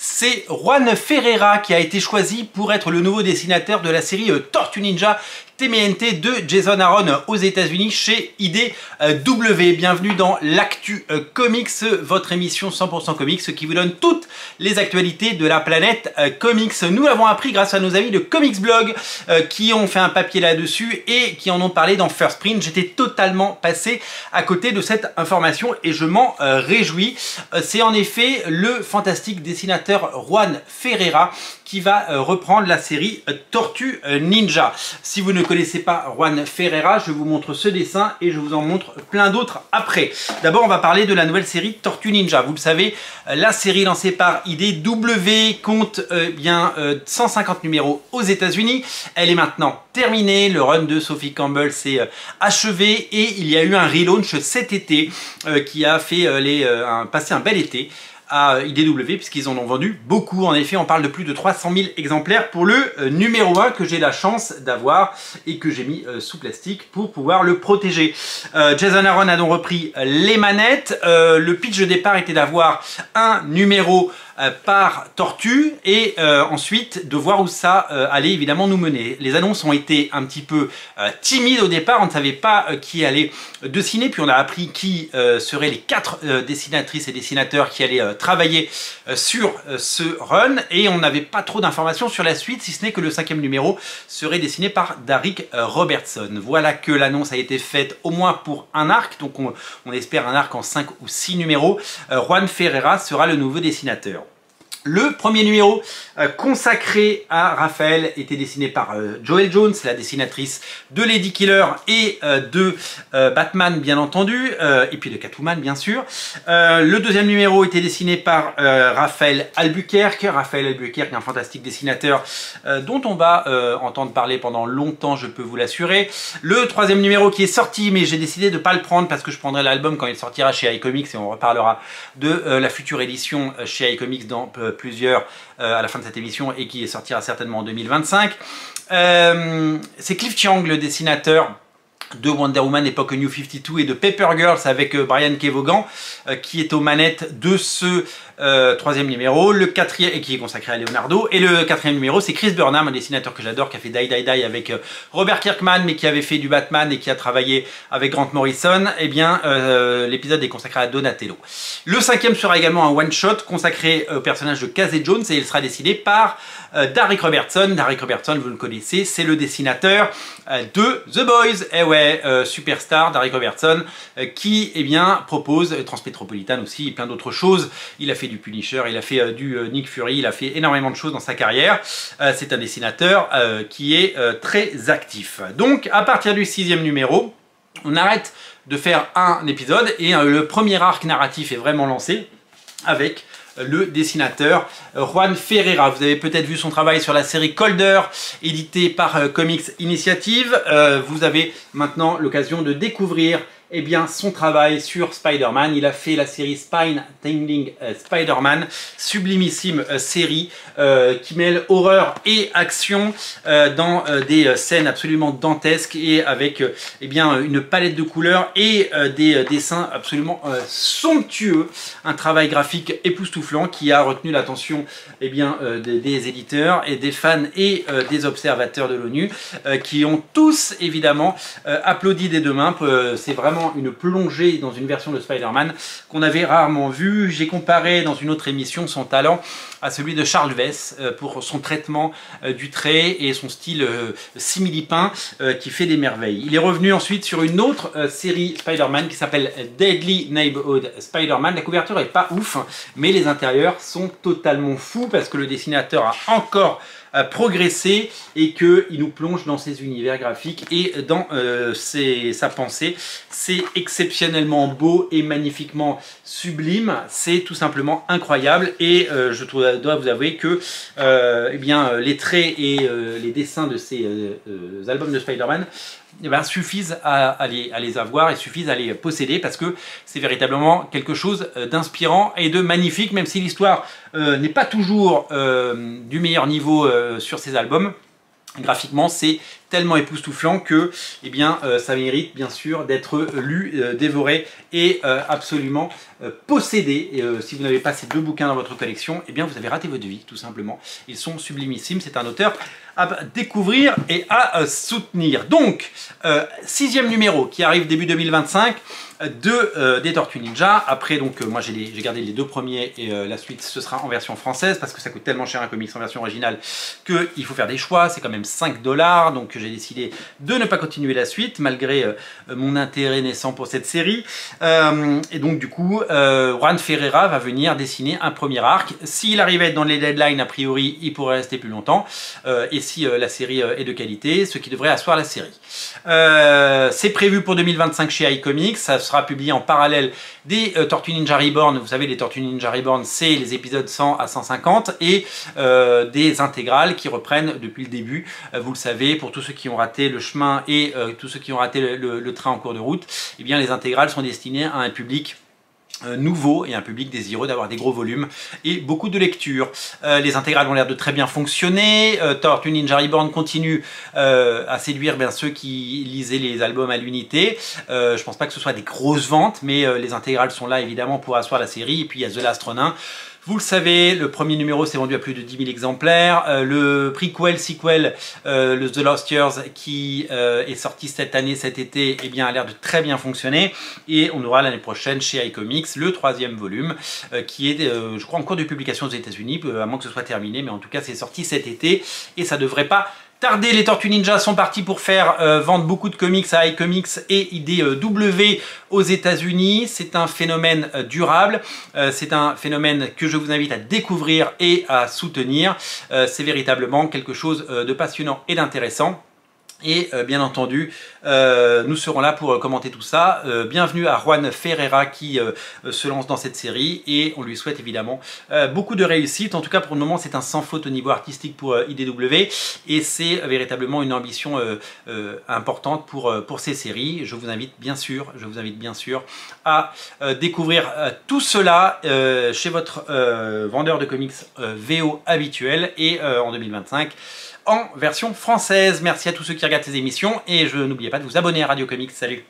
c'est Juan Ferreira qui a été choisi pour être le nouveau dessinateur de la série Tortue Ninja TMNT de Jason Aaron aux États-Unis chez IDW. Bienvenue dans l'Actu Comics, votre émission 100% comics qui vous donne toutes les actualités de la planète comics. Nous l'avons appris grâce à nos amis de Comics Blog qui ont fait un papier là-dessus et qui en ont parlé dans First Print. J'étais totalement passé à côté de cette information et je m'en réjouis. C'est en effet le fantastique dessinateur Juan Ferreira qui va reprendre la série Tortue Ninja. Si vous ne connaissez pas Juan Ferreira, je vous montre ce dessin et je vous en montre plein d'autres après. D'abord, on va parler de la nouvelle série Tortue Ninja. Vous le savez, la série lancée par IDW compte 150 numéros aux États-Unis. Elle est maintenant terminée. Le run de Sophie Campbell s'est achevé et il y a eu un relaunch cet été qui a fait passer un bel été à IDW puisqu'ils en ont vendu beaucoup. En effet, on parle de plus de 300 000 exemplaires pour le numéro 1 que j'ai la chance d'avoir et que j'ai mis sous plastique pour pouvoir le protéger. Jason Aaron a donc repris les manettes. Le pitch de départ était d'avoir un numéro par tortue et ensuite de voir où ça allait évidemment nous mener. Les annonces ont été un petit peu timides au départ, on ne savait pas qui allait dessiner, puis on a appris qui seraient les 4 dessinatrices et dessinateurs qui allaient travailler sur ce run et on n'avait pas trop d'informations sur la suite, si ce n'est que le 5e numéro serait dessiné par Darick Robertson. Voilà que l'annonce a été faite au moins pour un arc, donc on espère un arc en 5 ou 6 numéros. Juan Ferreira sera le nouveau dessinateur. Le premier numéro consacré à Raphaël était dessiné par Joëlle Jones, la dessinatrice de Lady Killer et de Batman bien entendu, et puis de Catwoman bien sûr. Le deuxième numéro était dessiné par Raphaël Albuquerque. Raphaël Albuquerque, un fantastique dessinateur dont on va entendre parler pendant longtemps, je peux vous l'assurer. Le troisième numéro qui est sorti, mais j'ai décidé de ne pas le prendre parce que je prendrai l'album quand il sortira chez iComics et on reparlera de la future édition chez iComics dans plusieurs à la fin de cette émission et qui sortira certainement en 2025. C'est Cliff Chiang, le dessinateur de Wonder Woman époque New 52 et de Paper Girls avec Brian Kevogan qui est aux manettes de ce troisième numéro, le quatrième et qui est consacré à Leonardo, et le quatrième numéro c'est Chris Burnham, un dessinateur que j'adore qui a fait Die Die Die avec Robert Kirkman mais qui avait fait du Batman et qui a travaillé avec Grant Morrison. Et bien l'épisode est consacré à Donatello. Le cinquième sera également un one shot consacré au personnage de Casey Jones et il sera dessiné par Darick Robertson. Darick Robertson, vous le connaissez, c'est le dessinateur de The Boys. Et ouais, superstar Darick Robertson qui propose Transmétropolitan aussi et plein d'autres choses. Il a fait du Punisher, il a fait du Nick Fury, il a fait énormément de choses dans sa carrière. C'est un dessinateur qui est très actif. Donc à partir du 6e numéro, on arrête de faire un épisode et le premier arc narratif est vraiment lancé avec le dessinateur Juan Ferreira. Vous avez peut-être vu son travail sur la série Colder, édité par Comics Initiative. Vous avez maintenant l'occasion de découvrir son travail sur Spider-Man. Il a fait la série Spine Tingling Spider-Man, sublimissime série qui mêle horreur et action dans des scènes absolument dantesques et avec une palette de couleurs et des dessins absolument somptueux. Un travail graphique époustouflant qui a retenu l'attention des éditeurs et des fans et des observateurs de l'ONU qui ont tous évidemment applaudi des deux mains. C'est vraiment une plongée dans une version de Spider-Man qu'on avait rarement vue. J'ai comparé dans une autre émission son talent à celui de Charles Vess pour son traitement du trait et son style simili-peint qui fait des merveilles. Il est revenu ensuite sur une autre série Spider-Man qui s'appelle Deadly Neighborhood Spider-Man. La couverture est pas ouf, mais les intérieurs sont totalement fous parce que le dessinateur a encore progressé et qu'il nous plonge dans ses univers graphiques et dans sa pensée. C'est exceptionnellement beau et magnifiquement sublime. C'est tout simplement incroyable et je dois vous avouer que les traits et les dessins de ces albums de Spider-Man suffisent à les avoir et suffisent à les posséder parce que c'est véritablement quelque chose d'inspirant et de magnifique, même si l'histoire n'est pas toujours du meilleur niveau sur ces albums. Graphiquement, c'est tellement époustouflant que eh bien, ça mérite bien sûr d'être lu, dévoré et absolument possédé. Et, si vous n'avez pas ces deux bouquins dans votre collection, eh bien vous avez raté votre vie tout simplement. Ils sont sublimissimes, c'est un auteur à découvrir et à soutenir. Donc, 6e numéro qui arrive début 2025 des Tortues Ninja. Après, donc, moi j'ai gardé les deux premiers et la suite ce sera en version française parce que ça coûte tellement cher un comics en version originale qu'il faut faire des choix. C'est quand même 5 $, donc j'ai décidé de ne pas continuer la suite malgré mon intérêt naissant pour cette série. Et donc, du coup, Juan Ferreira va venir dessiner un premier arc. S'il arrive à être dans les deadlines, a priori, il pourrait rester plus longtemps. Et si la série est de qualité, ce qui devrait asseoir la série. C'est prévu pour 2025 chez iComics, ça sera publié en parallèle des Tortues Ninja Reborn. Vous savez, les Tortues Ninja Reborn, c'est les épisodes 100 à 150 et des intégrales qui reprennent depuis le début. Vous le savez, pour tous ceux qui ont raté le chemin et tous ceux qui ont raté le train en cours de route, eh bien les intégrales sont destinées à un public nouveau et un public désireux d'avoir des gros volumes et beaucoup de lectures. Les intégrales ont l'air de très bien fonctionner. Tortue Ninja Reborn continue à séduire bien ceux qui lisaient les albums à l'unité. Je pense pas que ce soit des grosses ventes, mais les intégrales sont là évidemment pour asseoir la série. Et puis il y a The Last Ronin. Vous le savez, le premier numéro s'est vendu à plus de 10 000 exemplaires. Le prequel, sequel, le The Lost Years, qui est sorti cette année, cet été, eh bien, a l'air de très bien fonctionner. Et on aura l'année prochaine chez iComics le 3e volume, qui est, je crois, en cours de publication aux États-Unis, à moins que ce soit terminé, mais en tout cas, c'est sorti cet été et ça devrait pas tarder. Les Tortues Ninja sont partis pour faire vendre beaucoup de comics à iComics et IDW aux États-Unis. C'est un phénomène durable, c'est un phénomène que je vous invite à découvrir et à soutenir. C'est véritablement quelque chose de passionnant et d'intéressant. Et bien entendu, nous serons là pour commenter tout ça. Bienvenue à Juan Ferreira qui se lance dans cette série et on lui souhaite évidemment beaucoup de réussite. En tout cas, pour le moment, c'est un sans faute au niveau artistique pour IDW et c'est véritablement une ambition importante pour ces séries. Je vous invite bien sûr à découvrir tout cela chez votre vendeur de comics VO habituel et en 2025. En version française. Merci à tous ceux qui regardent ces émissions et je n'oubliez pas de vous abonner à Radio Comics. Salut!